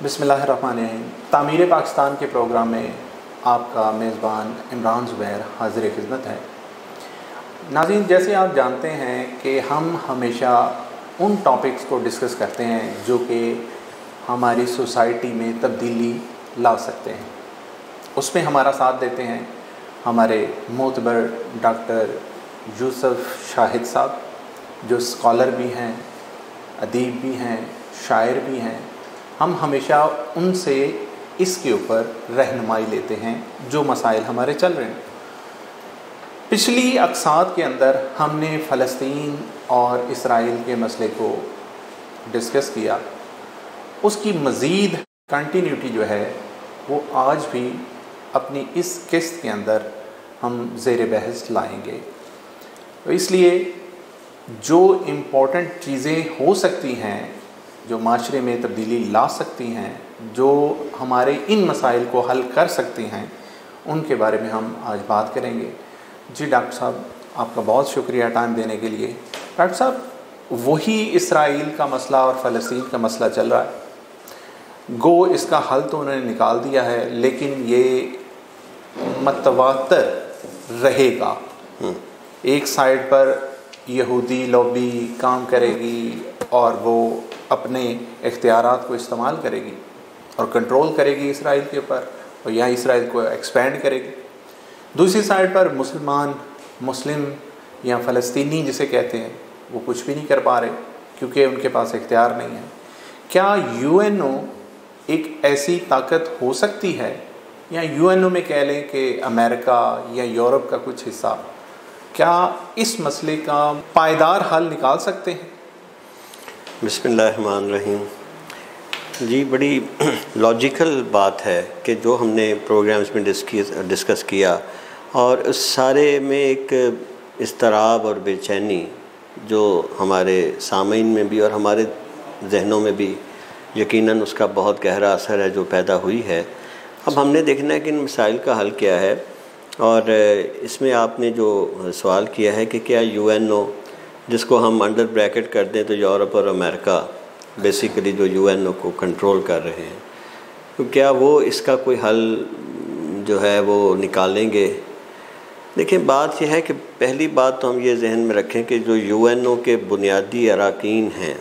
बिस्मिल्लाहिर्रहमानिर्रहीम। तामीर पाकिस्तान के प्रोग्राम में आपका मेज़बान इमरान ज़ुबैर हाज़िर खिदमत है। नाज़रीन, जैसे आप जानते हैं कि हम हमेशा उन टॉपिक्स को डिस्कस करते हैं जो कि हमारी सोसाइटी में तब्दीली ला सकते हैं। उसमें हमारा साथ देते हैं हमारे मोतबर डॉक्टर यूसुफ शाहिद साहब, जो स्कॉलर भी हैं, अदीब भी हैं, शायर भी हैं। हम हमेशा उनसे इसके ऊपर रहनुमाई लेते हैं जो मसाइल हमारे चल रहे हैं। पिछली अक़सात के अंदर हमने फ़लस्तीन और इसराइल के मसले को डिस्कस किया। उसकी मज़ीद कंटिन्यूटी जो है वो आज भी अपनी इस किस्त के अंदर हम ज़ेर बहस लाएंगे। तो इसलिए जो इम्पोर्टेंट चीज़ें हो सकती हैं, जो माशरे में तब्दीली ला सकती हैं, जो हमारे इन मसाइल को हल कर सकती हैं, उनके बारे में हम आज बात करेंगे। जी डॉक्टर साहब, आपका बहुत शुक्रिया टाइम देने के लिए। डॉक्टर साहब, वही इसराइल का मसला और फ़लस्तीन का मसला चल रहा है। गो इसका हल तो उन्होंने निकाल दिया है, लेकिन ये मतवातर रहेगा। एक साइड पर यहूदी लॉबी काम करेगी और वो अपने इख्तियारात को इस्तेमाल करेगी और कंट्रोल करेगी इसराइल के ऊपर, और यहाँ इसराइल को एक्सपेंड करेगी। दूसरी साइड पर मुस्लिम या फ़लस्तीनी जिसे कहते हैं, वो कुछ भी नहीं कर पा रहे क्योंकि उनके पास इख्तियार नहीं है। क्या यूएनओ एक ऐसी ताकत हो सकती है, या यूएनओ में कह लें कि अमेरिका या यूरोप का कुछ हिस्सा, क्या इस मसले का पायदार हल निकाल सकते हैं? बिस्मिल्लाहिर्रहमानिर्रहीम। जी, बड़ी लॉजिकल बात है कि जो हमने प्रोग्राम्स में डिस्कस किया, और उस सारे में एक इज़्तिराब और बेचैनी जो हमारे सामीन में भी और हमारे जहनों में भी यकीनन उसका बहुत गहरा असर है जो पैदा हुई है। अब हमने देखना है कि इन मसाइल का हल क्या है। और इसमें आपने जो सवाल किया है कि क्या यूएनओ, जिसको हम अंडर ब्रैकेट कर दें तो यूरोप और अमेरिका बेसिकली जो यूएनओ को कंट्रोल कर रहे हैं, तो क्या वो इसका कोई हल जो है वो निकालेंगे? देखिए, बात यह है कि पहली बात तो हम ये जहन में रखें कि जो यूएनओ के बुनियादी अरकान हैं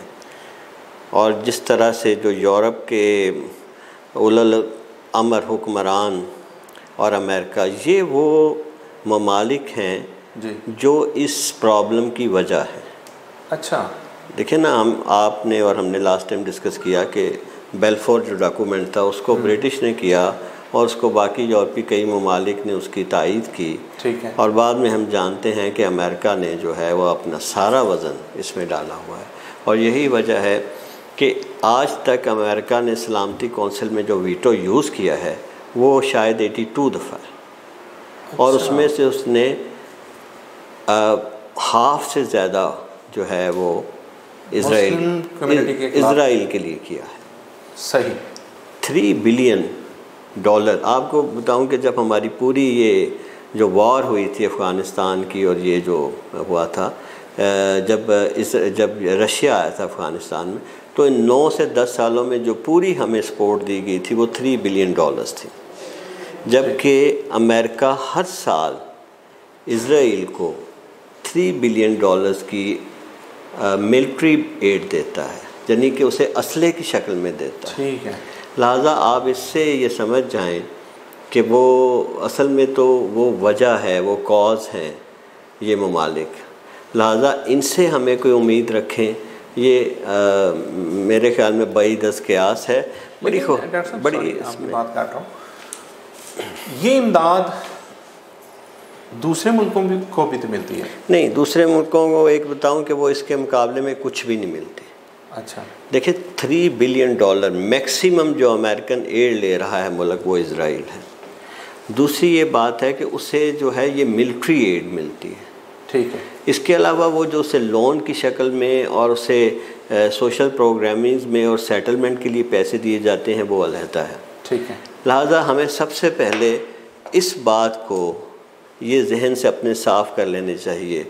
और जिस तरह से जो यूरोप के उलल अमर हुक्मरान और अमेरिका, ये वो ममालिक हैं जो इस प्रॉब्लम की वजह है। अच्छा, देखिए ना, आपने और हमने लास्ट टाइम डिस्कस किया कि बेलफोर जो डॉक्यूमेंट था उसको ब्रिटिश ने किया और उसको बाकी यूरोपीय कई ममालिक ने उसकी तायीद की। ठीक है। और बाद में हम जानते हैं कि अमेरिका ने जो है वो अपना सारा वज़न इसमें डाला हुआ है। और यही वजह है कि आज तक अमेरिका ने सलामती कौंसिल में जो वीटो यूज़ किया है वो शायद 82 दफ़ा है। अच्छा। और उसमें से उसने हाफ से ज़्यादा जो है वो इज़राइल के लिए किया है। सही। $3 बिलियन। आपको बताऊं कि जब हमारी पूरी ये जो वॉर हुई थी अफ़गानिस्तान की, और ये जो हुआ था जब रशिया आया था अफ़गानिस्तान में, तो इन 9 से 10 सालों में जो पूरी हमें सपोर्ट दी गई थी वो $3 बिलियन थी। जबकि अमेरिका हर साल इज़राइल को $3 बिलियन की मिलिट्री एड देता है, यानी कि उसे असले की शक्ल में देता है। ठीक है। लिहाजा आप इससे ये समझ जाएं कि वो असल में तो वो वजह है, वो कॉज हैं ये ममालिक। लिहाजा इनसे हमें कोई उम्मीद रखें, ये मेरे ख्याल में बड़ी दस क़यास है। बड़ी बात कर रहा हूँ, ये इमदाद दूसरे मुल्कों को भी तो मिलती है? नहीं, दूसरे मुल्कों को एक बताऊं कि वो इसके मुकाबले में कुछ भी नहीं मिलती। अच्छा, देखिए, $3 बिलियन मैक्सिमम जो अमेरिकन एड ले रहा है मुल्क वो इज़राइल है। दूसरी ये बात है कि उसे जो है ये मिलिट्री एड मिलती है। ठीक है। इसके अलावा वो जो उसे लोन की शक्ल में और उसे सोशल प्रोग्रामिंग में और सेटलमेंट के लिए पैसे दिए जाते हैं वो अलहदा है। ठीक है। लिहाजा हमें सबसे पहले इस बात को ये जहन से अपने साफ़ कर लेने चाहिए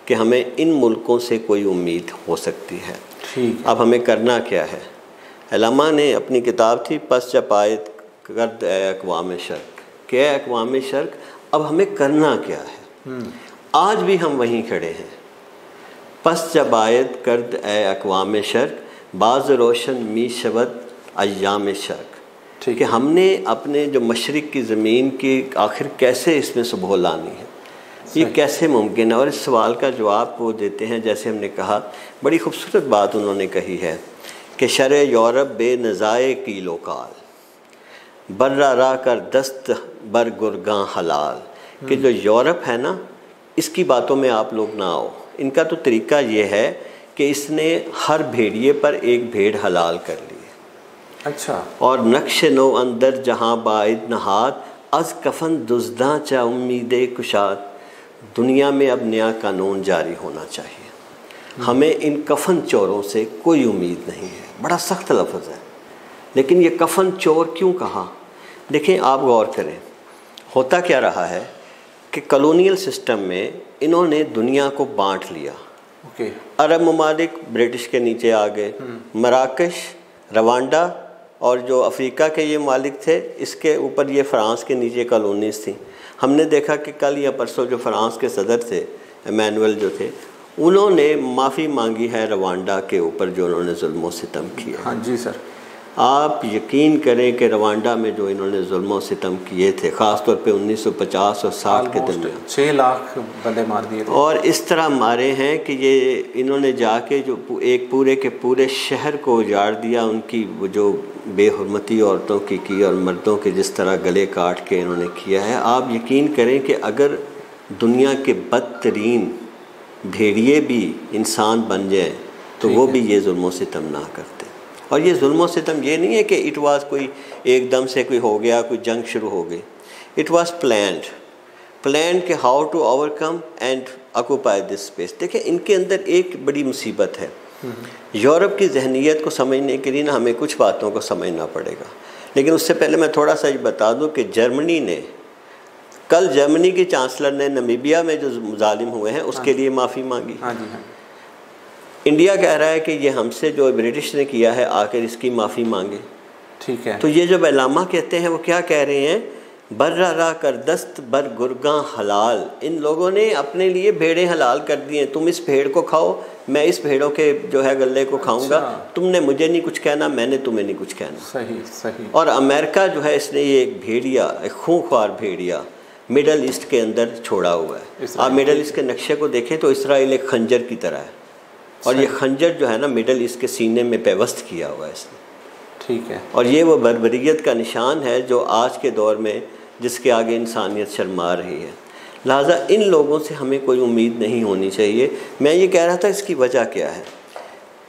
कि हमें इन मुल्कों से कोई उम्मीद हो सकती है। ठीक है। अब हमें करना क्या है? अल्लामा ने अपनी किताब थी पस चपायत कर्द अक़वाम शर्क, क्या अक़वाम शर्क, अब हमें करना क्या है। आज भी हम वहीं खड़े हैं। पस चबायत कर्द अक़वाम शर्क, बाज़ रोशन मी शवद अय्याम शर्क, कि हमने अपने जो मशरिक़ की ज़मीन की आखिर कैसे इसमें सुबह लानी है, ये कैसे मुमकिन है। और इस सवाल का जवाब वो देते हैं, जैसे हमने कहा, बड़ी खूबसूरत बात उन्होंने कही है कि शर यूरोप बेनज़ाए की लोकाल, बर्रा रा कर दस्त बर गुरगां हलाल, कि जो यूरोप है ना, इसकी बातों में आप लोग ना आओ। इनका तो तरीका ये है कि इसने हर भेड़िए पर एक भेड़ हलाल कर ली। अच्छा। और नक्श नो अंदर जहाँ बाइद नहात, अज कफन दुजदा चा उम्मीदे कुशात, दुनिया में अब नया कानून जारी होना चाहिए। हमें इन कफन चोरों से कोई उम्मीद नहीं है। बड़ा सख्त लफ्ज़ है, लेकिन ये कफन चोर क्यों कहा? देखें, आप गौर करें, होता क्या रहा है कि कॉलोनियल सिस्टम में इन्होंने दुनिया को बांट लिया। अरब ममालिक ब्रिटिश के नीचे आ गए, मराकश, रवांडा और जो अफ्रीका के ये मालिक थे, इसके ऊपर ये फ़्रांस के नीचे कॉलोनीज़ थी। हमने देखा कि कल या परसों जो फ़्रांस के सदर थे, इमैनुअल जो थे, उन्होंने माफ़ी मांगी है रवांडा के ऊपर जो उन्होंने जुल्म सितम किया। हाँ जी सर। आप यकीन करें कि रवांडा में जो इन्होंने जुल्म सितम किए थे, ख़ास तौर पे 1950 और 60 के दरमियान 6 लाख बंदे मार दिए थे। और इस तरह मारे हैं कि ये इन्होंने जाके जो एक पूरे के पूरे शहर को उजाड़ दिया, उनकी वो जो बेहुरमती औरतों की और मर्दों के जिस तरह गले काट के इन्होंने किया है। आप यकीन करें कि अगर दुनिया के बदतरीन भेड़िए भी इंसान बन जाए तो वो भी ये जुल्म सितम ना करते। और ये जुल्म सितम ये नहीं है कि इट वाज कोई एकदम से कोई हो गया, कोई जंग शुरू हो गई। इट वाज प्लान्ड कि how to overcome and occupy this space. देखिए, इनके अंदर एक बड़ी मुसीबत है। यूरोप की जहनीत को समझने के लिए ना हमें कुछ बातों को समझना पड़ेगा, लेकिन उससे पहले मैं थोड़ा सा ये बता दूं कि जर्मनी ने कल जर्मनी के चांसलर ने नमीबिया में जो मुजालिम हुए हैं उसके लिए माफ़ी मांगी। हाँ जी, हाँ। इंडिया कह रहा है कि ये हमसे जो ब्रिटिश ने किया है आखिर इसकी माफ़ी मांगे। ठीक है। तो ये जो अल्लामा कहते हैं वो क्या कह रहे हैं, बर्रा रा कर दस्त बर गुरगां हलाल। इन लोगों ने अपने लिए भेड़ें हलाल कर दी हैं। तुम इस भेड़ को खाओ, मैं इस भेड़ों के जो है गले को खाऊंगा। तुमने मुझे नहीं कुछ कहना, मैंने तुम्हें नहीं कुछ कहना। सही सही। और अमेरिका जो है, इसने ये एक भेड़िया, एक खूंखार भेड़िया मिडल ईस्ट के अंदर छोड़ा हुआ है। आप मिडल ईस्ट के नक्शे को देखें तो इसराइल एक खंजर की तरह है, और ये खंजर जो है ना मिडल ईस्ट के सीने में पेवस्त किया हुआ है इसने। ठीक है। और ये वो बर्बरियत का निशान है जो आज के दौर में जिसके आगे इंसानियत शर्मा रही है। लिहाजा इन लोगों से हमें कोई उम्मीद नहीं होनी चाहिए। मैं ये कह रहा था, इसकी वजह क्या है।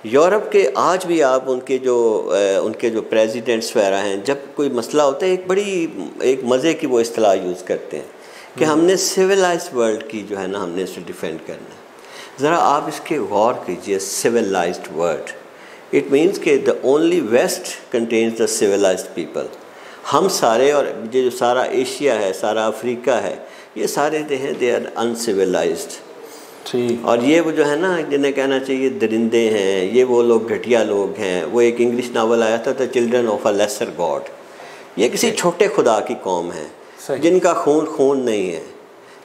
यूरोप के आज भी आप उनके जो प्रेसिडेंट्स वगैरह हैं, जब कोई मसला होता है एक मज़े की वो इस्तेलाह यूज़ करते हैं कि हमने सिविलाइज्ड वर्ल्ड की जो है ना हमने इसे डिफेंड करना है। ज़रा आप इसके गौर कीजिए, सिविलाइज्ड वर्ल्ड, इट मीन्स कि the only west contains the civilised people. हम सारे, और ये जो सारा एशिया है, सारा अफ्रीका है, ये सारे दे आर अनसिविलाइज्ड। ठीक। और ये वो जो है ना जिन्हें कहना चाहिए दरिंदे हैं, ये वो लोग घटिया लोग हैं। वो एक इंग्लिश नावल आया था, the children of a lesser God. ये किसी छोटे खुदा की कौम है, जिनका खून नहीं है,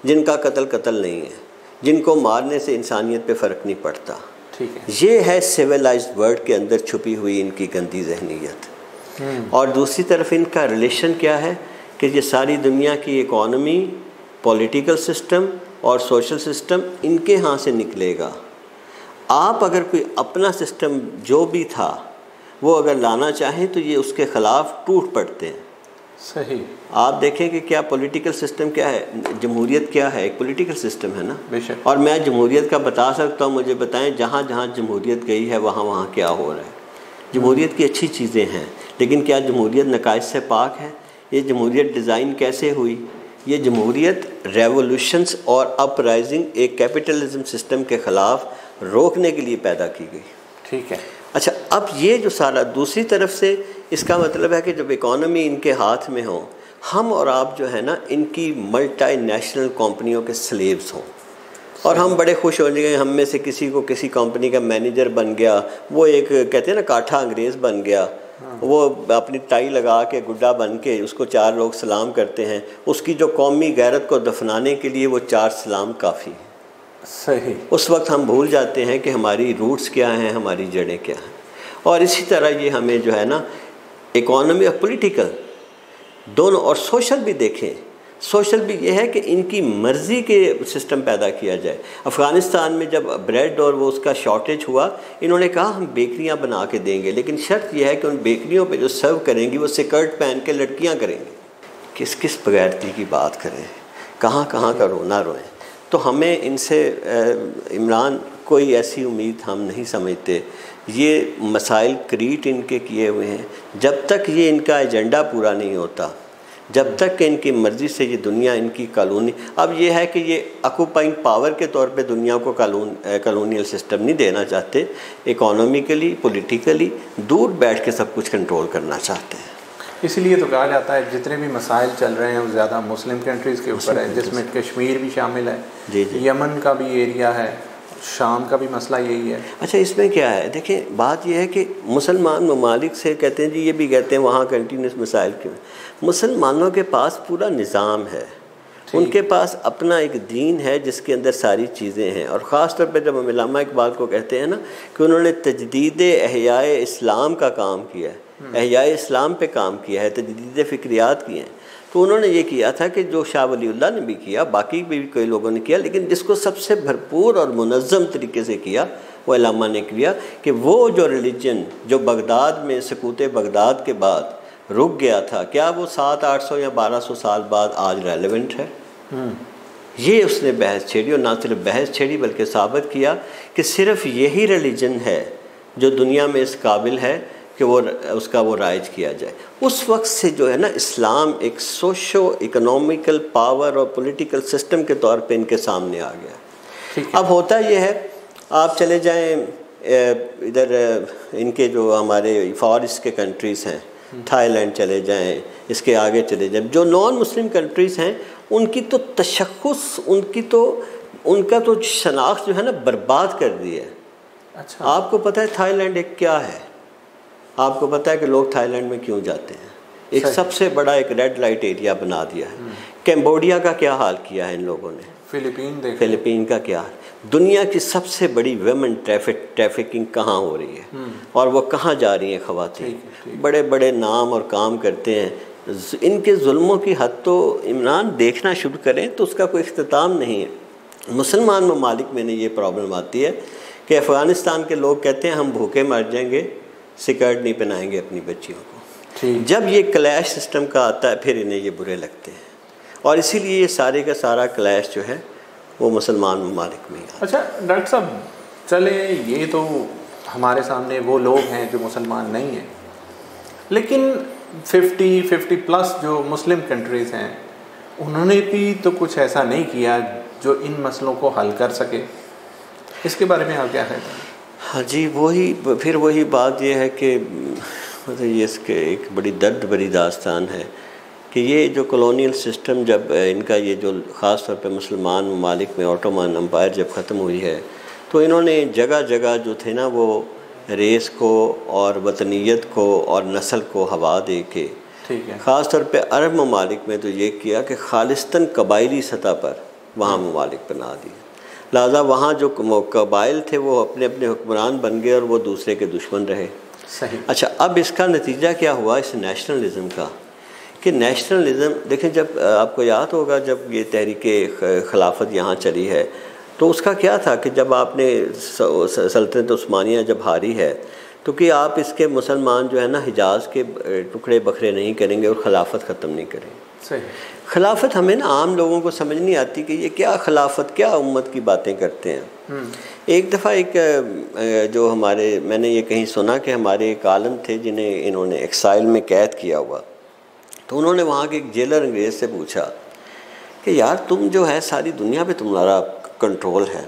जिनका कत्ल नहीं है, जिनको मारने से इंसानियत पे फ़र्क नहीं पड़ता। ठीक है। ये है सिविलाइज्ड वर्ल्ड के अंदर छुपी हुई इनकी गंदी जहनीत। और दूसरी तरफ इनका रिलेशन क्या है कि ये सारी दुनिया की इकॉनमी, पॉलिटिकल सिस्टम और सोशल सिस्टम इनके यहाँ से निकलेगा। आप अगर कोई अपना सिस्टम जो भी था वो अगर लाना चाहें तो ये उसके ख़िलाफ़ टूट पड़ते हैं। सही। आप देखें कि क्या पॉलिटिकल सिस्टम क्या है, जमहूरियत क्या है, एक पॉलिटिकल सिस्टम है ना। बेशक। और मैं जमहूरियत का बता सकता हूँ, मुझे बताएं जहाँ जहाँ जमहूरियत गई है वहाँ क्या हो रहा है। जमहूरियत की अच्छी चीज़ें हैं, लेकिन क्या जमहूरियत नकाइस से पाक है? ये जमहूरियत डिज़ाइन कैसे हुई? ये जमहूरियत रेवोल्यूशंस और अपराइजिंग एक कैपिटलिज्म सिस्टम के ख़िलाफ़ रोकने के लिए पैदा की गई। ठीक है। अच्छा, अब ये जो सारा दूसरी तरफ से इसका मतलब है कि जब इकॉनमी इनके हाथ में हो, हम और आप जो है ना इनकी मल्टी नेशनल कंपनियों के स्लेव्स हों। और हम बड़े खुश हो गए, हम में से किसी को किसी कंपनी का मैनेजर बन गया, वो एक कहते हैं ना काठा अंग्रेज़ बन गया, वो अपनी टाई लगा के गुड्डा बन के उसको 4 लोग सलाम करते हैं, उसकी जो कौमी गैरत को दफनाने के लिए वो 4 सलाम काफ़ी है। सही। उस वक्त हम भूल जाते हैं कि हमारी रूट्स क्या हैं, हमारी जड़ें क्या हैं। और इसी तरह ये हमें जो है ना इकोनॉमी और पॉलिटिकल दोनों, और सोशल भी देखें, सोशल भी ये है कि इनकी मर्ज़ी के सिस्टम पैदा किया जाए। अफ़गानिस्तान में जब ब्रेड और वो उसका शॉर्टेज हुआ, इन्होंने कहा हम बेकरियां बना के देंगे, लेकिन शर्त यह है कि उन बेकरियों पे जो सर्व करेंगी वो स्कर्ट पहन के लड़कियां करेंगी। किस किस बगैरती की बात करें, कहाँ कहाँ का रोना रोएं। तो हमें इनसे इमरान कोई ऐसी उम्मीद हम नहीं समझते। ये मसाइल क्रिएट इनके किए हुए हैं, जब तक ये इनका एजेंडा पूरा नहीं होता, जब तक कि इनकी मर्ज़ी से ये दुनिया इनकी कॉलोनी, अब ये है कि ये ऑक्यूपाइंग पावर के तौर पे दुनिया को कॉलोनियल सिस्टम नहीं देना चाहते, इकोनॉमिकली पॉलिटिकली दूर बैठ के सब कुछ कंट्रोल करना चाहते हैं। इसलिए तो कहा जाता है जितने भी मसाइल चल रहे हैं वो ज़्यादा मुस्लिम कंट्रीज़ के ऊपर है, जिसमें कश्मीर भी शामिल है, जी जी, यमन का भी एरिया है, शाम का भी मसला यही है। अच्छा, इसमें क्या है, देखें बात यह है कि मुसलमान ममालिक से कहते हैं जी, ये भी कहते हैं वहाँ कंटिन्यूस मसाइल क्यों। मुसलमानों के पास पूरा निज़ाम है, उनके पास अपना एक दीन है जिसके अंदर सारी चीज़ें हैं। और ख़ास तौर पे जब हम अल्लामा इकबाल को कहते हैं ना कि उन्होंने तजदीद एहयाए इस्लाम का काम किया है, एहयाए इस्लाम पे काम किया है, तजदीद फ़िक्रियात किए हैं, तो उन्होंने ये किया था कि जो शाह वलीउल्लाह ने भी किया, बाकी भी कई लोगों ने किया, लेकिन जिसको सबसे भरपूर और मुनज़्ज़म तरीके से किया वो अल्लामा ने किया कि वो जो रिलीजन जो बगदाद में सकूत बगदाद के बाद रुक गया था, क्या वो 700-800 या 1200 साल बाद आज रेलेवेंट है? ये उसने बहस छेड़ी, और ना सिर्फ बहस छेड़ी बल्कि साबित किया कि सिर्फ़ यही रिलीजन है जो दुनिया में इस काबिल है कि वो उसका वो राइज किया जाए। उस वक्त से जो है ना इस्लाम एक सोशो इकोनॉमिकल पावर और पॉलिटिकल सिस्टम के तौर पे इनके सामने आ गया। अब होता ये है, आप चले जाएं इधर इनके जो हमारे फॉरेस्ट के कंट्रीज़ हैं, थाईलैंड चले जाएं, इसके आगे चले जाएं, जो नॉन मुस्लिम कंट्रीज़ हैं उनकी तो तशख़्ख़ुस, उनका तो शनाख्त जो है ना बर्बाद कर दी है। अच्छा, आपको पता है थाईलैंड एक क्या है? आपको पता है कि लोग थाईलैंड में क्यों जाते हैं? एक सबसे बड़ा एक रेड लाइट एरिया बना दिया है। कैम्बोडिया का क्या हाल किया है इन लोगों ने? फिलीपीन का क्या हाल? दुनिया की सबसे बड़ी वुमेन ट्रैफिकिंग कहाँ हो रही है और वो कहाँ जा रही हैं ख़वातीन? बड़े बड़े नाम और काम करते हैं। इनके जुल्मों की हद तो इमरान देखना शुरू करें तो उसका कोई इख्तिताम नहीं है। मुसलमान ममालिक में ये प्रॉब्लम आती है कि अफ़गानिस्तान के लोग कहते हैं हम भूखे मर जाएंगे, स्कर्ट नहीं पहनाएंगे अपनी बच्चियों को। जब ये क्लैश सिस्टम का आता है फिर इन्हें ये बुरे लगते हैं, और इसीलिए ये सारे का सारा क्लैश जो है वो मुसलमान ममालिक में। अच्छा डॉक्टर साहब, चले ये तो हमारे सामने वो लोग हैं जो मुसलमान नहीं हैं, लेकिन 50 प्लस जो मुस्लिम कंट्रीज़ हैं उन्होंने भी तो कुछ ऐसा नहीं किया जो इन मसलों को हल कर सके। इसके बारे में आप क्या कहते हैं? हाँ जी, वही बात ये है कि मतलब ये इसके एक बड़ी दर्द भरी दास्तान है कि ये जो कॉलोनियल सिस्टम जब इनका ये जो ख़ास तौर पे मुसलमान ममालिक में ऑटोमन एम्पायर जब ख़त्म हुई है तो इन्होंने जगह जगह जो थे ना वो रेस को और वतनीयत को और नस्ल को हवा दे के, ठीक है, ख़ास तौर पे अरब ममालिक में तो ये किया कि खालिस्तन कबायली सतह पर वहाँ ममालिक बना दिए। लिहाजा वहाँ जो कबाइल थे वो अपने अपने हुक्मरान बन गए और वो दूसरे के दुश्मन रहे। सही। अच्छा, अब इसका नतीजा क्या हुआ इस नेशनलिज़म का कि नेशनलिज़म देखें, जब आपको याद होगा जब ये तहरीक खिलाफत यहाँ चली है तो उसका क्या था कि जब आपने सल्तनत उस्मानिया जब हारी है तो कि आप इसके मुसलमान जो है ना हिजाज़ के टुकड़े बखरे नहीं करेंगे और ख़िलाफ़त ख़त्म नहीं करेंगे। सही। खिलाफत हमें ना आम लोगों को समझ नहीं आती कि ये क्या खिलाफत, क्या उम्मत की बातें करते हैं। एक दफ़ा एक जो हमारे, मैंने ये कहीं सुना कि हमारे एक आलम थे जिन्हें इन्होंने एक्साइल में कैद किया हुआ, तो उन्होंने वहाँ के एक जेलर अंग्रेज़ से पूछा कि यार तुम जो है सारी दुनिया पे तुम्हारा कंट्रोल है,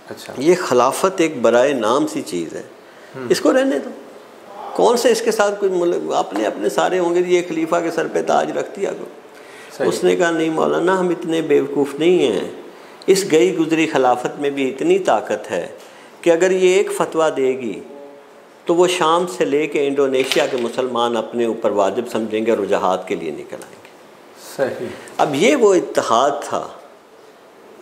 अच्छा, ये खिलाफत एक बराए नाम सी चीज़ है, इसको रहने दो, कौन से इसके साथ कोई अपने अपने सारे होंगे, ये खलीफा के सर पे ताज रख दिया को। उसने कहा नहीं मौलाना, हम इतने बेवकूफ़ नहीं हैं इस गई गुजरी खिलाफत में भी इतनी ताकत है कि अगर ये एक फतवा देगी तो वो शाम से लेके इंडोनेशिया के मुसलमान अपने ऊपर वाजिब समझेंगे और जहाद के लिए निकल आएंगे। सही। अब ये वो इत्तेहाद था,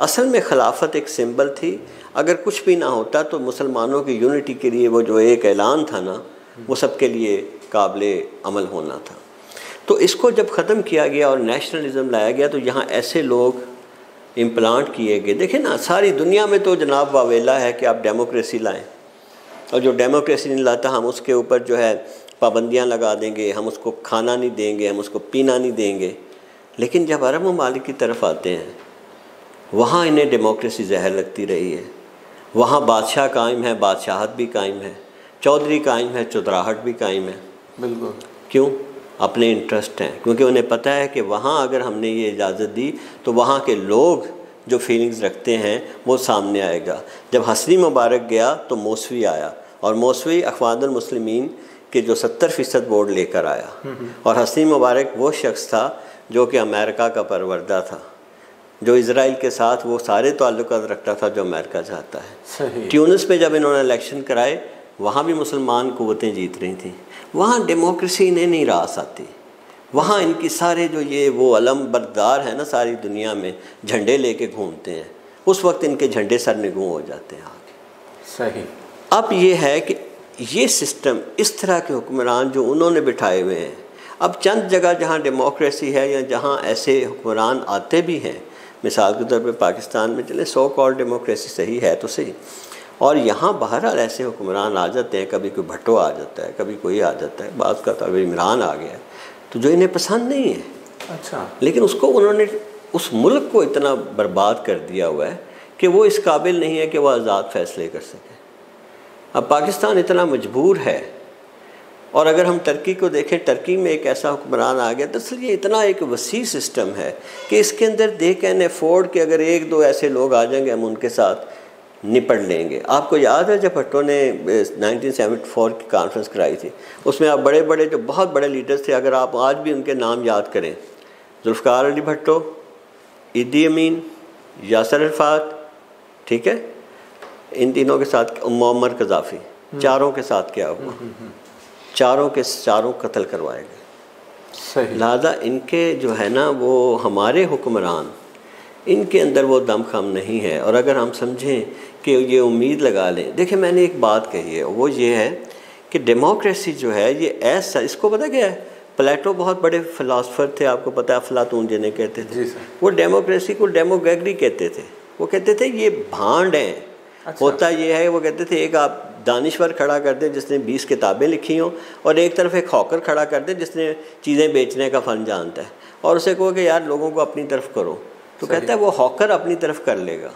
असल में खिलाफत एक सिंबल थी। अगर कुछ भी ना होता तो मुसलमानों की यूनिटी के लिए वो जो एक ऐलान था ना, वो सबके लिए काबिले अमल होना था। तो इसको जब ख़त्म किया गया और नेशनलिज़म लाया गया तो यहाँ ऐसे लोग इम्प्लांट किए गए। देखें ना, सारी दुनिया में तो जनाब वावेला है कि आप डेमोक्रेसी लाएं, और जो डेमोक्रेसी नहीं लाता हम उसके ऊपर जो है पाबंदियाँ लगा देंगे, हम उसको खाना नहीं देंगे, हम उसको पीना नहीं देंगे। लेकिन जब अरब ममालिक की तरफ आते हैं वहाँ इन्हें डेमोक्रेसी जहर लगती रही है। वहाँ बादशाह कायम है, बादशाहत भी कायम है, चौधरी कायम है, चौधराहट भी कायम है। बिल्कुल। क्यों? अपने इंटरेस्ट हैं, क्योंकि उन्हें पता है कि वहाँ अगर हमने ये इजाज़त दी तो वहाँ के लोग जो फीलिंग्स रखते हैं वो सामने आएगा। जब हसनी मुबारक गया तो मौसवी आया, और मौसवी अखवानुल मुस्लिमीन के जो 70% वोट लेकर आया, और हसनी मुबारक वो शख्स था जो कि अमेरिका का परवरदा था, जो इज़राइल के साथ वो सारे ताल्लुकात रखता था जो अमेरिका चाहता है। सही। ट्यूनिस में जब इन्होंने इलेक्शन कराए वहाँ भी मुसलमान कुव्वतें जीत रही थीं, वहाँ डेमोक्रेसी इन्हें नहीं रास आती। वहाँ इनकी सारे जो ये वो अलम बरदार है ना, सारी दुनिया में झंडे लेके घूमते हैं, उस वक्त इनके झंडे सरनिगूं हो जाते हैं आगे। सही। अब ये है कि ये सिस्टम, इस तरह के हुक्मरान जो उन्होंने बिठाए हुए हैं, अब चंद जगह जहाँ डेमोक्रेसी है या जहाँ ऐसे हुक्मरान आते भी हैं, मिसाल के तौर पे पाकिस्तान में चले सो कॉल्ड डेमोक्रेसी सही है तो सही, और यहाँ बहरहाल ऐसे हुक्मरान आ जाते हैं, कभी कोई भट्टो आ जाता है, कभी कोई आ जाता है, बात का तो इमरान आ गया है, तो जो इन्हें पसंद नहीं है। अच्छा। लेकिन उसको उन्होंने उस मुल्क को इतना बर्बाद कर दिया हुआ है कि वो इस काबिल नहीं है कि वह आज़ाद फ़ैसले कर सके। अब पाकिस्तान इतना मजबूर है, और अगर हम टर्की को देखें, टर्की में एक ऐसा हुक्मरान आ गया, दरअसल ये इतना एक वसी सिस्टम है कि इसके अंदर दे कैन अफोर्ड कि अगर एक दो ऐसे लोग आ जाएंगे हम उनके साथ निपट लेंगे। आपको याद है जब भट्टो ने 1974 की कॉन्फ्रेंस कराई थी, उसमें आप बड़े बड़े जो बहुत बड़े लीडर्स थे, अगर आप आज भी उनके नाम याद करें, जुल्फ़िकार अली भट्टो, इदी अमीन, यासर अरफ़ात, ठीक है, इन तीनों के साथ मुअम्मर कज़ाफ़ी, चारों के साथ क्या हुआ? चारों के चारों कत्ल करवाए गए। सही। लिहाजा इनके जो है ना वो हमारे हुक्मरान, इनके अंदर वो दमखम नहीं है। और अगर हम समझें कि ये उम्मीद लगा लें, देखिए मैंने एक बात कही है, वो ये है कि डेमोक्रेसी जो है ये ऐसा, इसको पता क्या है, प्लेटो बहुत बड़े फ़िलासफ़र थे, आपको पता है, अफलातून जिन्हें कहते थे, वो डेमोक्रेसी को डेमोगैग्री कहते थे। वो कहते थे ये भांड हैं। अच्छा। होता ये है, वो कहते थे एक आप दानिश्वर खड़ा कर दें जिसने 20 किताबें लिखी हों, और एक तरफ एक हॉकर खड़ा कर दें जिसने चीज़ें बेचने का फ़न जानता है, और उसे कहो कि यार लोगों को अपनी तरफ करो, तो कहता है वो हॉकर अपनी तरफ कर लेगा,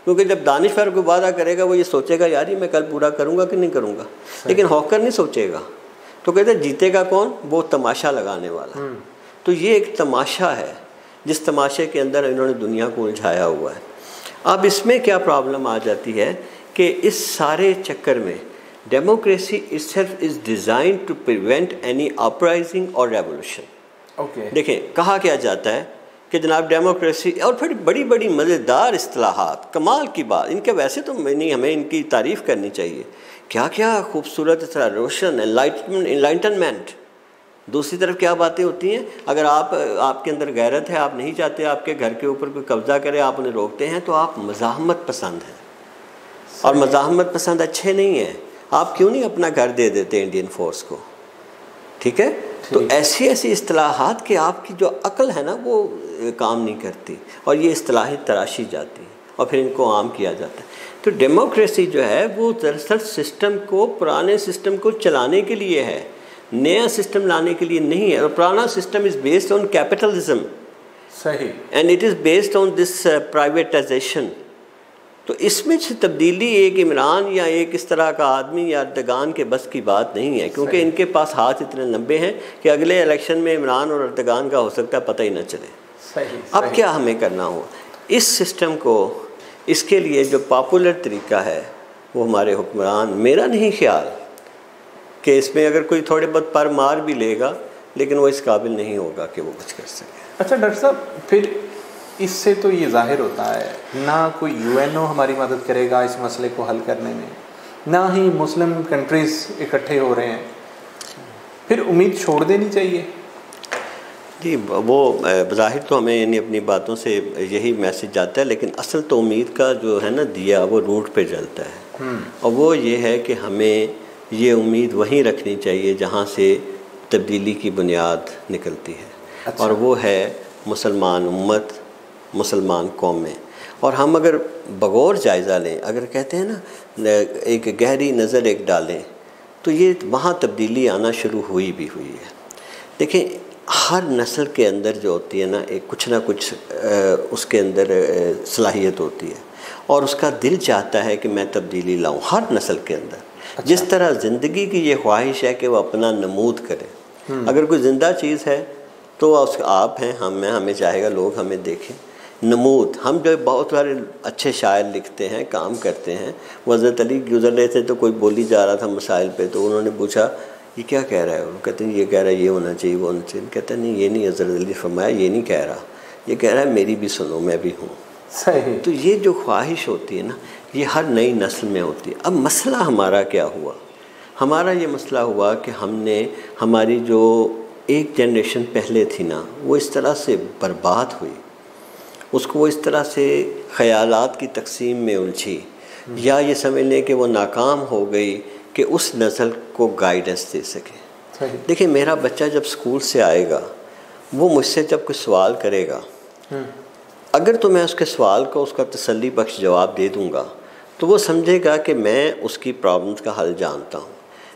क्योंकि जब दानिश्वर को वादा करेगा वो ये सोचेगा यार ये मैं कल पूरा करूँगा कि नहीं करूँगा, लेकिन हॉकर नहीं सोचेगा। तो कहते जीतेगा कौन? वो तमाशा लगाने वाला। तो ये एक तमाशा है जिस तमाशे के अंदर इन्होंने दुनिया को उलझाया हुआ है। अब इसमें क्या प्रॉब्लम आ जाती है कि इस सारे चक्कर में democracy itself is design to prevent any uprising और रेवोल्यूशन। ओके। देखें कहा क्या जाता है कि जनाब डेमोक्रेसी, और फिर बड़ी बड़ी मज़ेदार इस्तिलाहात, कमाल की बात, इनके वैसे तो नहीं, हमें इनकी तारीफ़ करनी चाहिए, क्या क्या खूबसूरत रोशन, एनलाइटनमेंट। दूसरी तरफ क्या बातें होती हैं, अगर आपके अंदर गैरत है, आप नहीं चाहते आपके घर के ऊपर कोई कब्ज़ा करे, आप उन्हें रोकते हैं, तो आप मज़ाहमत पसंद हैं, और मज़ाहमत पसंद अच्छे नहीं हैं। आप क्यों नहीं अपना घर दे देते इंडियन फोर्स को? ठीक है। तो ऐसी ऐसी इस्तिलाहात कि आपकी जो अक्ल है ना वो काम नहीं करती, और ये इस्तिलाहें तराशी जाती हैं और फिर इनको आम किया जाता है। तो डेमोक्रेसी जो है वो दरअसल सिस्टम को, पुराने सिस्टम को चलाने के लिए है, नया सिस्टम लाने के लिए नहीं है। और पुराना system is based on capitalism. सही। And it is based on this privatisation. तो इसमें तब्दीली एक इमरान या एक इस तरह का आदमी या अर्दगान के बस की बात नहीं है, क्योंकि इनके पास हाथ इतने लंबे हैं कि अगले इलेक्शन में इमरान और अर्दगान का हो सकता है पता ही न चले। सही। अब क्या हमें करना हो इस सिस्टम को, इसके लिए जो पॉपुलर तरीका है वो हमारे हुक्मरान, मेरा नहीं ख्याल कि इसमें अगर कोई थोड़े बहुत पर मार भी लेगा, लेकिन वो इस काबिल नहीं होगा कि वो कुछ कर सके। अच्छा डॉक्टर साहब, फिर इससे तो ये ज़ाहिर होता है ना कोई यूएनओ हमारी मदद करेगा इस मसले को हल करने में, ना ही मुस्लिम कंट्रीज़ इकट्ठे हो रहे हैं, फिर उम्मीद छोड़ देनी चाहिए। जी, वो बज़ाहिर तो हमें यानी अपनी बातों से यही मैसेज जाता है, लेकिन असल तो उम्मीद का जो है ना दिया वो रूट पे जलता है। और वो ये है कि हमें ये उम्मीद वहीं रखनी चाहिए जहाँ से तब्दीली की बुनियाद निकलती है। अच्छा। और वो है मुसलमान उम्मत, मुसलमान कौमें। और हम अगर बगौर जायज़ा लें, अगर कहते हैं ना एक गहरी नज़र एक डालें, तो ये वहाँ तब्दीली आना शुरू हुई है। देखिए, हर नस्ल के अंदर जो होती है ना एक कुछ ना कुछ उसके अंदर सलाहियत होती है और उसका दिल चाहता है कि मैं तब्दीली लाऊं हर नस्ल के अंदर। अच्छा। जिस तरह ज़िंदगी की ये ख्वाहिश है कि वो अपना नमूद करे। अगर कोई ज़िंदा चीज़ है तो उसका आप हैं, हम हैं, हमें चाहेगा लोग हमें देखें। नमूद, हम जो बहुत सारे अच्छे शायर लिखते हैं, काम करते हैं। हज़रत अली गुज़र रहे थे तो कोई बोली जा रहा था मसाइल पे, तो उन्होंने पूछा ये क्या कह रहा है? वो कहते हैं ये कह रहा है ये होना चाहिए, वो होना चाहिए। कहते हैं नहीं, ये नहीं, हज़रत अली फरमाया ये नहीं कह रहा, ये कह रहा है मेरी भी सुनो, मैं भी हूँ। सही। तो ये जो ख्वाहिश होती है ना, ये हर नई नस्ल में होती है। अब मसला हमारा क्या हुआ? हमारा ये मसला हुआ कि हमने हमारी जो एक जनरेशन पहले थी ना, वो इस तरह से बर्बाद हुई, उसको वो इस तरह से ख़यालात की तकसीम में उलझी, या ये समझ लें कि वो नाकाम हो गई कि उस नस्ल को गाइडेंस दे सके। देखिए, मेरा बच्चा जब स्कूल से आएगा, वो मुझसे जब कोई सवाल करेगा, अगर तो मैं उसके सवाल को उसका तसल्ली बख्श जवाब दे दूँगा तो वो समझेगा कि मैं उसकी प्रॉब्लम्स का हल जानता हूँ।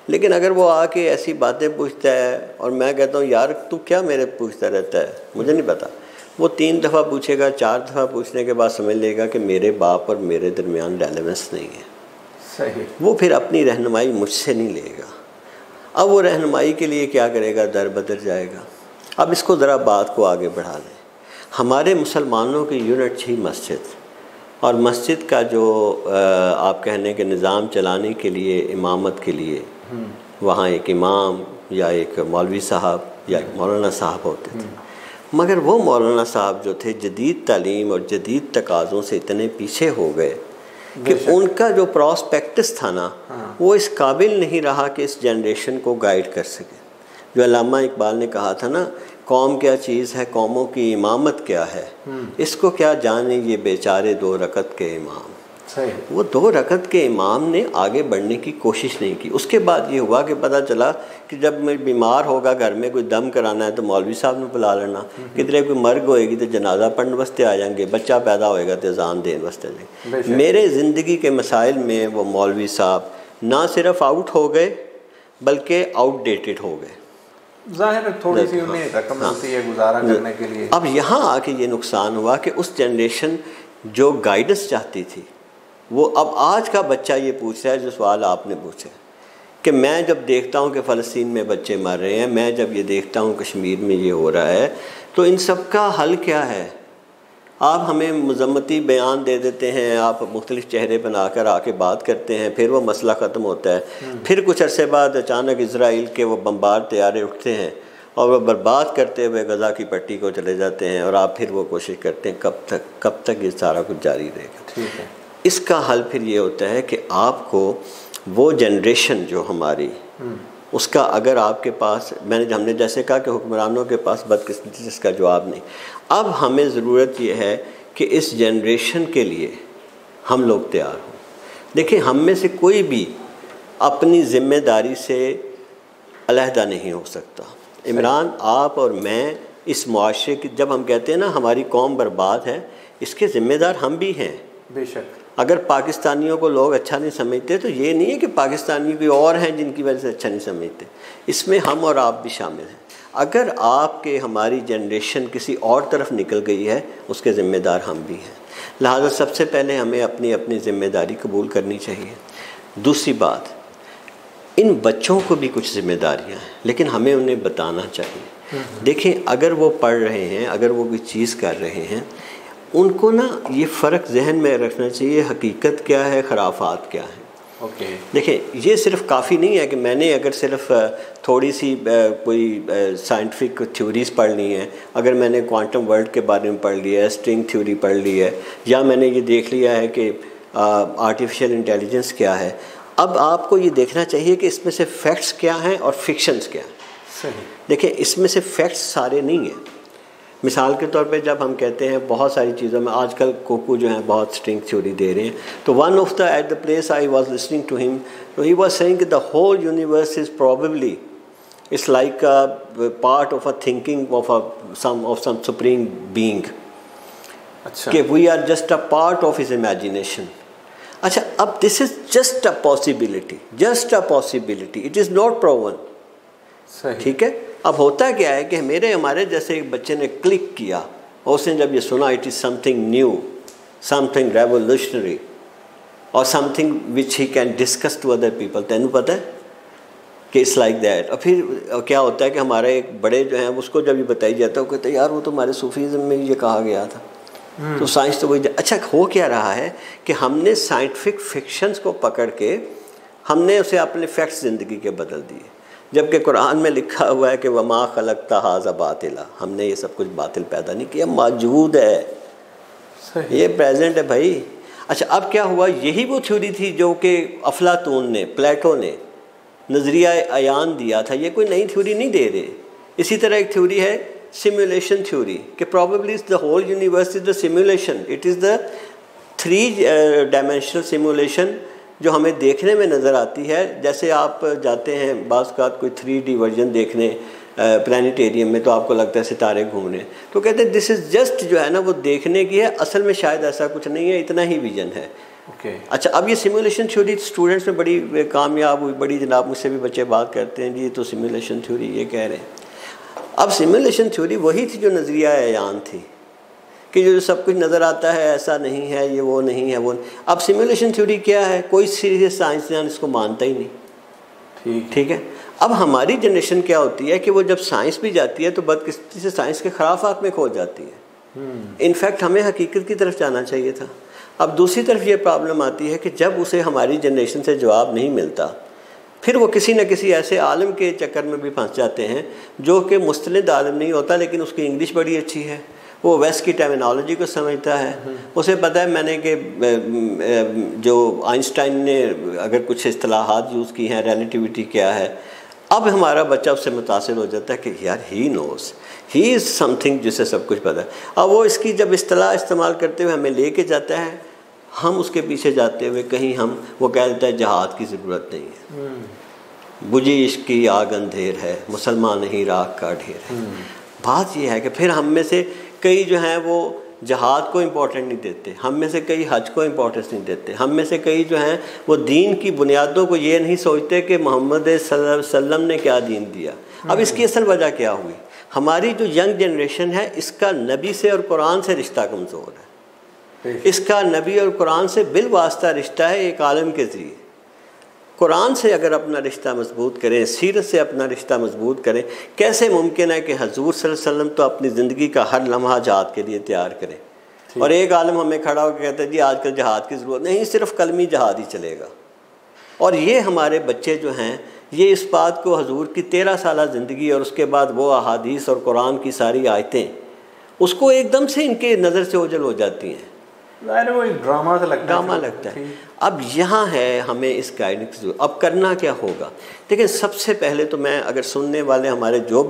लेकिन अगर वो आके ऐसी बातें पूछता है और मैं कहता हूँ यार तू क्या मेरे पूछता रहता है, मुझे नहीं पता, वो 3 दफ़ा पूछेगा, 4 दफ़ा पूछने के बाद समझ लेगा कि मेरे बाप और मेरे दरमियान रेलेवेंस नहीं है। सही। वो फिर अपनी रहनुमाई मुझसे नहीं लेगा। अब वो रहनुमाई के लिए क्या करेगा? दर बदर जाएगा। अब इसको ज़रा बात को आगे बढ़ा लें। हमारे मुसलमानों की यूनिट थी मस्जिद, और मस्जिद का जो आप कहने के निज़ाम चलाने के लिए, इमामत के लिए वहाँ एक इमाम या एक मौलवी साहब या एक मौलाना साहब होते थे। मगर वो मौलाना साहब जो थे जदीद तालीम और जदीद तकाज़ों से इतने पीछे हो गए कि उनका जो प्रॉस्पेक्टस था ना, वो इस काबिल नहीं रहा कि इस जनरेशन को गाइड कर सके। जो अल्लामा इकबाल ने कहा था ना, कौम क्या चीज़ है, कौमों की इमामत क्या है, इसको क्या जाने ये बेचारे 2 रकत के इमाम। सही। वो 2 रकत के इमाम ने आगे बढ़ने की कोशिश नहीं की। उसके बाद ये हुआ कि पता चला कि जब मैं बीमार होगा, घर में कोई दम कराना है तो मौलवी साहब ने बुला लेना, किधरे कोई मर्ग होएगी तो जनाजा पढ़ने वास्ते आ जाएंगे, बच्चा पैदा होएगा तो अज़ान देने वास्ते आ जाएंगे। मेरे ज़िंदगी के मसाइल में वो मौलवी साहब ना सिर्फ आउट हो गए बल्कि आउटडेटेड हो गए। ज़ाहिर थोड़ी सी उन्हें रकम मिलती है गुजारा करने के लिए। अब यहाँ आके ये नुकसान हुआ कि उस जनरेशन जो गाइडेंस चाहती थी, वो अब आज का बच्चा ये पूछ रहा है जो सवाल आपने पूछा कि मैं जब देखता हूँ कि फ़लस्तीन में बच्चे मर रहे हैं, मैं जब ये देखता हूँ कश्मीर में ये हो रहा है, तो इन सब का हल क्या है? आप हमें मज़म्मती बयान दे देते हैं, आप मुख्तलिफ़ चेहरे बनाकर आके बात करते हैं, फिर वो मसला ख़त्म होता है। फिर कुछ अरसे बाद अचानक इज़राइल के वो बम्बार तैयारे उठते हैं और वह बर्बाद करते हुए गज़ा की पट्टी को चले जाते हैं, और आप फिर वो कोशिश करते हैं कब तक ये सारा कुछ जारी रहेगा। ठीक है। इसका हल फिर ये होता है कि आपको वो जनरेशन जो हमारी, उसका अगर आपके पास, हमने जैसे कहा कि हुक्मरानों के पास बदकिस्मती जिसका जवाब नहीं, अब हमें ज़रूरत ये है कि इस जनरेशन के लिए हम लोग तैयार हों। देखिए, हम में से कोई भी अपनी ज़िम्मेदारी से अलहदा नहीं हो सकता। इमरान, आप और मैं इस मुआशरे की, जब हम कहते हैं ना हमारी कौम बर्बाद है, इसके ज़िम्मेदार हम भी हैं। बेशक। अगर पाकिस्तानियों को लोग अच्छा नहीं समझते तो ये नहीं है कि पाकिस्तानी कोई और हैं जिनकी वजह से अच्छा नहीं समझते, इसमें हम और आप भी शामिल हैं। अगर आपके हमारी जनरेशन किसी और तरफ निकल गई है, उसके ज़िम्मेदार हम भी हैं। लिहाजा सबसे पहले हमें अपनी अपनी ज़िम्मेदारी कबूल करनी चाहिए। दूसरी बात, इन बच्चों को भी कुछ ज़िम्मेदारियाँ हैं, लेकिन हमें उन्हें बताना चाहिए। देखें, अगर वो पढ़ रहे हैं, अगर वो कोई चीज़ कर रहे हैं, उनको ना ये फ़र्क जहन में रखना चाहिए, हकीकत क्या है, खराफात क्या है। ओके। देखिए, ये सिर्फ काफ़ी नहीं है कि मैंने अगर सिर्फ थोड़ी सी कोई साइंटिफिक थ्योरीज पढ़ ली हैं, अगर मैंने क्वांटम वर्ल्ड के बारे में पढ़ लिया है, स्ट्रिंग थ्योरी पढ़ ली है, या मैंने ये देख लिया है कि आर्टिफिशियल इंटेलिजेंस क्या है। अब आपको ये देखना चाहिए कि इसमें से फैक्ट्स क्या हैं और फिक्शंस क्या हैं। सही। देखिए, इसमें से फैक्ट्स सारे नहीं हैं। मिसाल के तौर पे जब हम कहते हैं बहुत सारी चीज़ों में आजकल कोकू जो हैं बहुत स्ट्रिंग थ्योरी दे रहे हैं, तो one of the at the place I was listening to him, तो he was saying the whole universe is probably it's like a part of a thinking of some supreme being. अच्छा। कि we are just a part of his imagination. अच्छा, अब this is just a possibility, it is not proven. सही। ठीक है। अब होता क्या है कि हमारे जैसे एक बच्चे ने क्लिक किया और उसने जब ये सुना it is something new, something revolutionary और something which he can discuss to other people, तेनू पता है कि इट्स लाइक दैट। और फिर क्या होता है कि हमारे एक बड़े जो हैं उसको जब ये बताई जाता है वो कहते हैं यार वो तो हमारे सूफीज़म में ये कहा गया था। तो साइंस तो वही। अच्छा, हो क्या रहा है कि हमने साइंटिफिक फिक्शंस को पकड़ के हमने उसे अपने फैक्ट्स ज़िंदगी के बदल दिए, जबकि कुरान में लिखा हुआ है कि वमा खलक़ता हाज़ा बातिला, हमने ये सब कुछ बातिल पैदा नहीं किया, मौजूद है। सही। ये प्रेजेंट है भाई। अच्छा, अब क्या हुआ, यही वो थ्योरी थी जो कि अफलातून ने, प्लेटो ने नज़रिया अयान दिया था। ये कोई नई थ्योरी नहीं दे रहे। इसी तरह एक थ्योरी है सिमुलेशन थ्योरी कि probably the whole universe is the simulation, it is the 3 dimensional simulation जो हमें देखने में नज़र आती है। जैसे आप जाते हैं बाज़ औक़ात कोई 3D वर्जन देखने प्लानिटेरियम में, तो आपको लगता है सितारे घूम रहे हैं, तो कहते हैं दिस इज़ जस्ट जो है ना वो देखने की है, असल में शायद ऐसा कुछ नहीं है, इतना ही विजन है। ओके। अच्छा, अब ये सिमुलेशन थ्योरी स्टूडेंट्स में बड़ी कामयाब हुई, बड़ी जनाब मुझसे भी बच्चे बात करते हैं जी तो सिमुलेशन थ्योरी ये कह रहे हैं। अब सिमुलेशन थ्योरी वही थी जो नज़रिया अयान थी कि जो सब कुछ नज़र आता है ऐसा नहीं है, ये वो नहीं है, वो नहीं। अब सिमुलेशन थ्योरी क्या है, कोई सीरियस साइंसदान इसको मानता ही नहीं। ठीक है। अब हमारी जनरेशन क्या होती है कि वो जब साइंस भी जाती है तो बदकिस्मती से साइंस के खराफात में खो जाती है। इनफैक्ट हमें हकीकत की तरफ जाना चाहिए था। अब दूसरी तरफ ये प्रॉब्लम आती है कि जब उसे हमारी जनरेशन से जवाब नहीं मिलता, फिर वो किसी न किसी ऐसे आलम के चक्कर में भी फंस जाते हैं जो कि मुस्तलिद आलम नहीं होता, लेकिन उसकी इंग्लिश बड़ी अच्छी है, वो वेस्ट की टर्मिनोलॉजी को समझता है, उसे पता है मैंने कि जो आइंस्टाइन ने अगर कुछ इस्तिलाहात यूज़ की हैं, रिलेटिविटी क्या है। अब हमारा बच्चा उससे मुतासिर हो जाता है कि यार he knows, he is something, जिसे सब कुछ पता है। अब वो इसकी जब इस्तिलाह इस्तेमाल करते हुए हमें लेके जाता है, हम उसके पीछे जाते हुए कहीं वो कह देता है जहाद की ज़रूरत नहीं है, बुझी इश्क की आग अंधेर है, मुसलमान नहीं राख का ढेर है। बात यह है कि फिर हम में से कई जो हैं वो जहाद को इम्पोर्टेंट नहीं देते, हम में से कई हज को इम्पोर्टेंस नहीं देते, हम में से कई जो हैं वो दीन की बुनियादों को ये नहीं सोचते कि मोहम्मद सल्लल्लाहु अलैहि वसल्लम ने क्या दीन दिया। अब इसकी असल वजह क्या हुई, हमारी जो यंग जनरेशन है इसका नबी से और कुरान से रिश्ता कमज़ोर है। इसका नबी और कुरान से बिल वास्ता रिश्ता है एक आलम के ज़रिए। कुरान से अगर अपना रिश्ता मजबूत करें, सीरत से अपना रिश्ता मजबूत करें, कैसे मुमकिन है कि हजूर सल्लल्लाहु अलैहि वसल्लम तो अपनी ज़िंदगी का हर लम्हा जहाद के लिए तैयार करें और एक आलम हमें खड़ा होकर कहता है जी आजकल जहाद की ज़रूरत नहीं, सिर्फ कलमी जहाद ही चलेगा। और ये हमारे बच्चे जो हैं ये इस बात को हजूर की 13 साला ज़िंदगी और उसके बाद वो अहादीस और कुरान की सारी आयतें उसको एकदम से इनके नज़र से ओझल हो जाती हैं। वो एक ड्रामा लगता है। अब यहाँ है हमें इस गाइडेंस की। अब करना क्या होगा, देखिए सबसे पहले तो मैं अगर सुनने वाले हमारे जो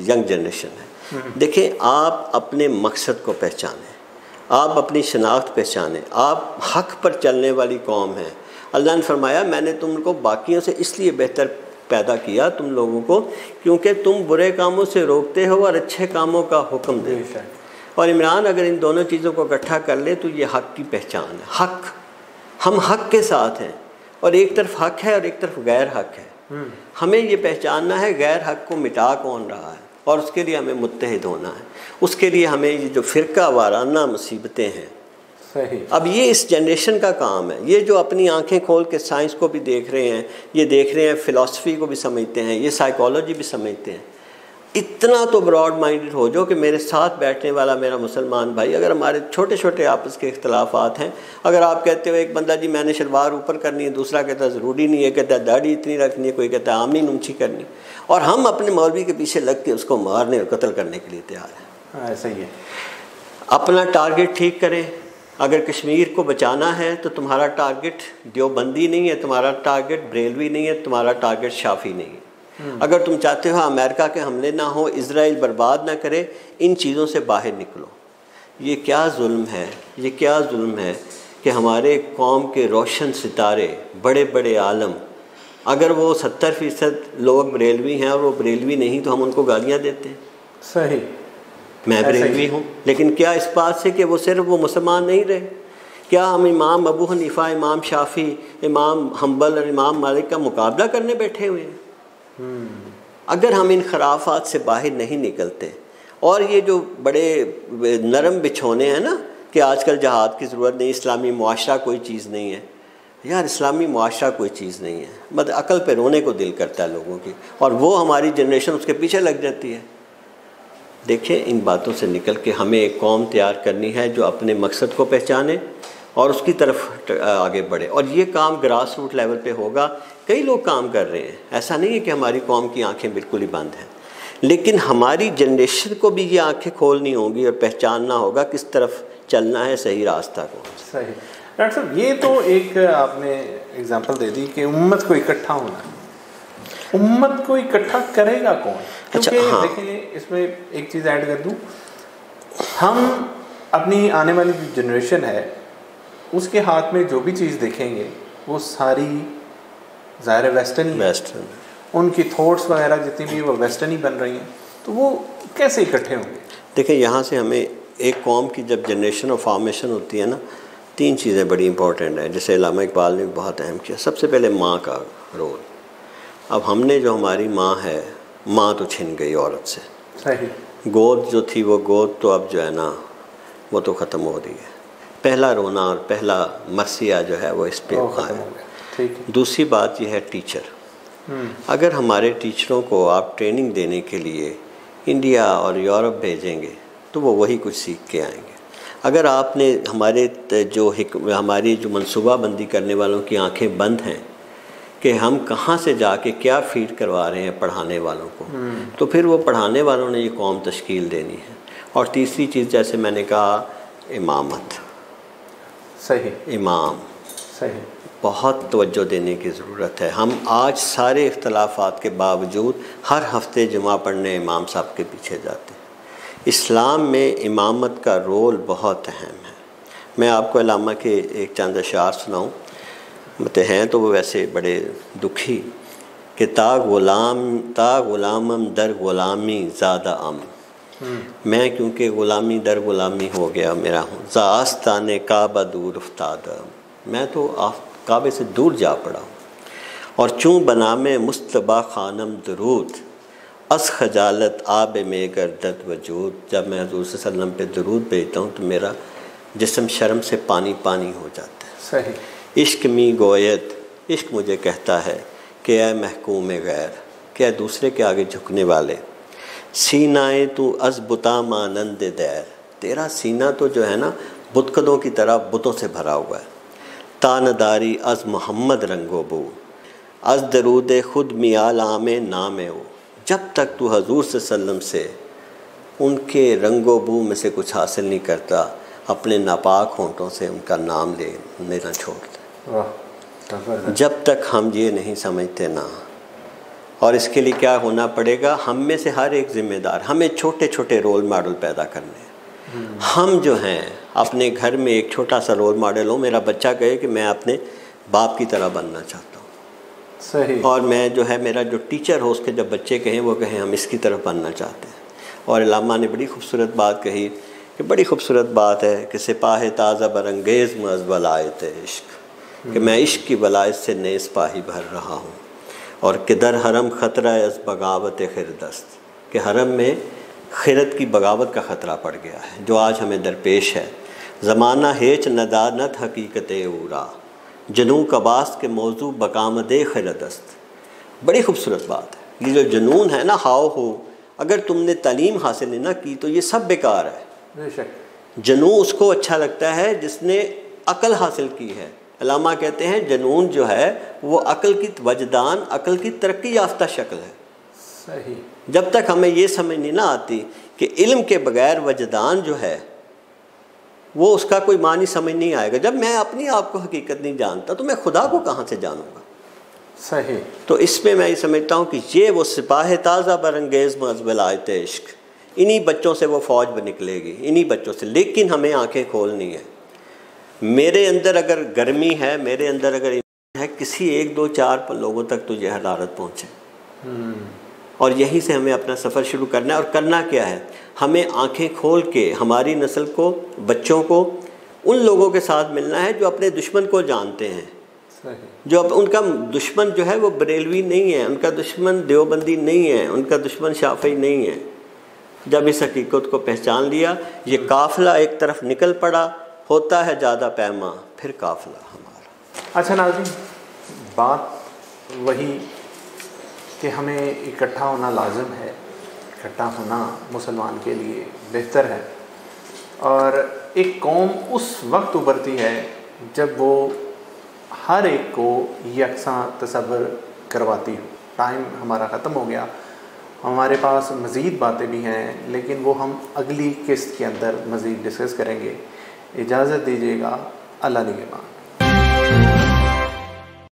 यंग जनरेशन है, देखिए आप अपने मकसद को पहचानें, आप अपनी शनाख्त पहचानें, आप हक़ पर चलने वाली कौम हैं। अल्लाह ने फरमाया मैंने तुमको बाकियों से इसलिए बेहतर पैदा किया तुम लोगों को क्योंकि तुम बुरे कामों से रोकते हो और अच्छे कामों का हुक्म देते हो। और इमरान अगर इन दोनों चीज़ों को इकट्ठा कर ले तो ये हक़ की पहचान है। हक़, हम हक़ के साथ हैं और एक तरफ हक़ है और एक तरफ गैर हक़ है। हमें ये पहचानना है गैर हक़ को मिटा कौन रहा है और उसके लिए हमें मुत्तहिद होना है। उसके लिए हमें ये जो फ़िरका वाराना मुसीबतें हैं, सही। अब ये इस जनरेशन का काम है। ये जो अपनी आंखें खोल के साइंस को भी देख रहे हैं, ये देख रहे हैं फ़िलासफ़ी को भी समझते हैं, ये साइकोलॉजी भी समझते हैं। इतना तो ब्रॉड माइंडेड हो जाओ कि मेरे साथ बैठने वाला मेरा मुसलमान भाई, अगर हमारे छोटे छोटे आपस के इख्तलाफात हैं, अगर आप कहते हो एक बंदा जी मैंने शलवार ऊपर करनी है, दूसरा कहता है ज़रूरी नहीं है, कहता है दाढ़ी इतनी रखनी है, कोई कहता है आमीन ऊंची करनी, और हम अपने मौलवी के पीछे लग के उसको मारने और कत्ल करने के लिए तैयार हैं। ऐसा ही है। अपना टारगेट ठीक करें। अगर कश्मीर को बचाना है तो तुम्हारा टारगेट देवबंदी नहीं है, तुम्हारा टारगेट बरेलवी नहीं है, तुम्हारा टारगेट शाफी नहीं है। अगर तुम चाहते हो अमेरिका के हमले ना हो, इजराइल बर्बाद ना करे, इन चीज़ों से बाहर निकलो। ये क्या जुल्म है, ये क्या जुल्म है कि हमारे कौम के रोशन सितारे, बड़े बड़े आलम, अगर वो 70% लोग बरेलवी हैं और वो बरेलवी नहीं तो हम उनको गालियाँ देते हैं। सही, मैं बरेलवी हूँ, लेकिन क्या इस बात से कि वो सिर्फ वो मुसलमान नहीं रहे? क्या हम इमाम अबू हनीफ़ा, इमाम शाफ़ी, इमाम हम्बल और इमाम मालिक का मुकाबला करने बैठे हुए हैं? अगर हम इन खराफात से बाहर नहीं निकलते, और ये जो बड़े नरम बिछोने हैं ना कि आजकल जहाद की ज़रूरत नहीं, इस्लामी मुआशरा कोई चीज़ नहीं है, यार इस्लामी मुआशरा कोई चीज़ नहीं है। मतलब अकल पे रोने को दिल करता है लोगों की, और वो हमारी जनरेशन उसके पीछे लग जाती है। देखिए, इन बातों से निकल के हमें एक कौम तैयार करनी है जो अपने मकसद को पहचाने और उसकी तरफ आगे बढ़े, और ये काम ग्रास रूट लेवल पे होगा। कई लोग काम कर रहे हैं, ऐसा नहीं है कि हमारी कौम की आंखें बिल्कुल ही बंद हैं, लेकिन हमारी जनरेशन को भी ये आंखें खोलनी होंगी और पहचानना होगा किस तरफ चलना है, सही रास्ता को। सही। डॉक्टर साहब, ये तो एक आपने एग्जांपल दे दी कि उम्मत को इकट्ठा होना है। उम्मत को इकट्ठा करेगा कौन? क्योंकि हाँ। देखिए, इसमें एक चीज़ ऐड कर दूँ, हम अपनी आने वाली जो जनरेशन है उसके हाथ में जो भी चीज़ देखेंगे वो सारी ज़ाहिर वेस्टर्न, उनकी थॉट्स वगैरह जितनी भी वो वेस्टर्न ही बन रही हैं, तो वो कैसे इकट्ठे होंगे? देखिए, यहाँ से हमें एक कौम की जब जनरेशन और फॉर्मेशन होती है ना, 3 चीज़ें बड़ी इंपॉर्टेंट हैं, जैसे अल्लामा इकबाल ने बहुत अहम किया। सबसे पहले माँ का रोल। अब हमने जो हमारी माँ है, माँ तो छिन गई औरत से। सही। गोद जो थी वो गोद तो अब जो है ना वो तो ख़त्म हो रही है। पहला रोना और पहला मरसिया जो है वो इस पे आया। ठीक है। दूसरी बात यह है टीचर। अगर हमारे टीचरों को आप ट्रेनिंग देने के लिए इंडिया और यूरोप भेजेंगे तो वो वही कुछ सीख के आएंगे। अगर आपने हमारी जो मनसूबाबंदी करने वालों की आंखें बंद हैं कि हम कहाँ से जाके क्या फीड करवा रहे हैं पढ़ाने वालों को, तो फिर वो पढ़ाने वालों ने ये कौम तश्कील देनी है। और तीसरी चीज़, जैसे मैंने कहा, इमामत। सही। इमाम सही, बहुत तवज्जो देने की ज़रूरत है। हम आज सारे इख्तलाफात के बावजूद हर हफ्ते जुमा पढ़ने इमाम साहब के पीछे जाते हैं। इस्लाम में इमामत का रोल बहुत अहम है। मैं आपको अल्लामा के एक चंद अशार सुनाऊँ, मतलब हैं तो वो वैसे बड़े दुखी, कि ता ग़ुलामम दर ग़ुलामी ज़्यादा अम। मैं क्योंकि ग़ुलामी दर ग़ुलामी हो गया मेरा हूँ, ज़ास्ताने काबा दूर उफ्ताद, मैं तो काबे से दूर जा पड़ा हूँ। और चूँ बना में मुस्तबा खानम दरूद, अस खजालत आब में गर्दत वजूद। जब मैं हुज़ूर सल्लल्लाहु अलैहि वसल्लम पे दरूद भेजता हूँ तो मेरा जिस्म शर्म से पानी पानी हो जाता है। सही। इश्क मी गोयत, इश्क मुझे कहता है कि ऐ महकूम गैर, क्या दूसरे के आगे झुकने वाले, सीनाए तू अज़बुता मानंद दैर, तेरा सीना तो जो है ना बुतकदों की तरह बुतों से भरा हुआ है। तानदारी अज़ मोहम्मद रंगोबू, अज़ दरूद खुद मियाल आमे नामे हो। जब तक तू हजूर सल्लम से उनके रंगोबू में से कुछ हासिल नहीं करता, अपने नापाक होंठों से उनका नाम लेना छोड़ दे। जब तक हम ये नहीं समझते ना, और इसके लिए क्या होना पड़ेगा, हम में से हर एक ज़िम्मेदार, हमें छोटे छोटे रोल मॉडल पैदा करने। हम जो हैं अपने घर में एक छोटा सा रोल मॉडल हो, मेरा बच्चा कहे कि मैं अपने बाप की तरह बनना चाहता हूँ। सही। और मैं जो है, मेरा जो टीचर हो उसके जब बच्चे कहें वो कहें हम इसकी तरफ बनना चाहते हैं। और अल्लामा ने बड़ी खूबसूरत बात कही कि बड़ी खूबसूरत बात है कि सिपाही ताज़ा बरंगेज़ मज़ वलायत इश्क, कि मैं इश्क की वलायत से नए सिपाही भर रहा हूँ। और किधर हरम ख़तरा अज़ बगावत खिरदस्त, कि हरम में खिरत की बगावत का ख़तरा पड़ गया है जो आज हमें दरपेश है। ज़माना हेच नदानत हकीकत उरा, जनू कबास के मौजू बकामद खिरदस्त। बड़ी खूबसूरत बात है। ये जो जुनून है ना, हाव हो, अगर तुमने तालीम हासिल नहीं ना की तो ये सब बेकार है। बेशक। जुनून उसको अच्छा लगता है जिसने अकल हासिल की है। अल्लामा कहते हैं जुनून जो है वो अकल की वजदान, अकल की तरक्की याफ्ता शक्ल है। सही। जब तक हमें ये समझ नहीं ना आती कि इल्म के बगैर वजदान जो है वो उसका कोई मानी समझ नहीं आएगा। जब मैं अपनी आप को हकीकत नहीं जानता तो मैं खुदा को कहाँ से जानूँगा। सही। तो इसमें मैं ये समझता हूँ कि ये वो सिपाही ताज़ा बरंगेज़ मज़बल आयत इश्क, इन्हीं बच्चों से वो फ़ौज भी निकलेगी, इन्हीं बच्चों से। लेकिन हमें आंखें खोलनी है। मेरे अंदर अगर गर्मी है, मेरे अंदर अगर है, किसी 1 2 4 लोगों तक तो ये हरारत पहुँचे और यहीं से हमें अपना सफ़र शुरू करना है। और करना क्या है, हमें आंखें खोल के हमारी नस्ल को, बच्चों को उन लोगों के साथ मिलना है जो अपने दुश्मन को जानते हैं। जो अब उनका दुश्मन जो है वो बरेलवी नहीं है, उनका दुश्मन देवबंदी नहीं है, उनका दुश्मन शाफी नहीं है। जब इस हकीकत को पहचान लिया, ये काफ़िला एक तरफ निकल पड़ा, होता है ज़्यादा पैमा फिर काफ़िला हमारा। अच्छा नाज़रीन, बात वही कि हमें इकट्ठा होना लाज़िम है, इकट्ठा होना मुसलमान के लिए बेहतर है। और एक कौम उस वक्त उभरती है जब वो हर एक को यकसा तसव्वुर करवाती हो। टाइम हमारा ख़त्म हो गया, हमारे पास मज़ीद बातें भी हैं, लेकिन वो हम अगली किस्त के अंदर मज़ीद डिस्कस करेंगे। इजाज़त दीजिएगा, अल्लाह निगहबान।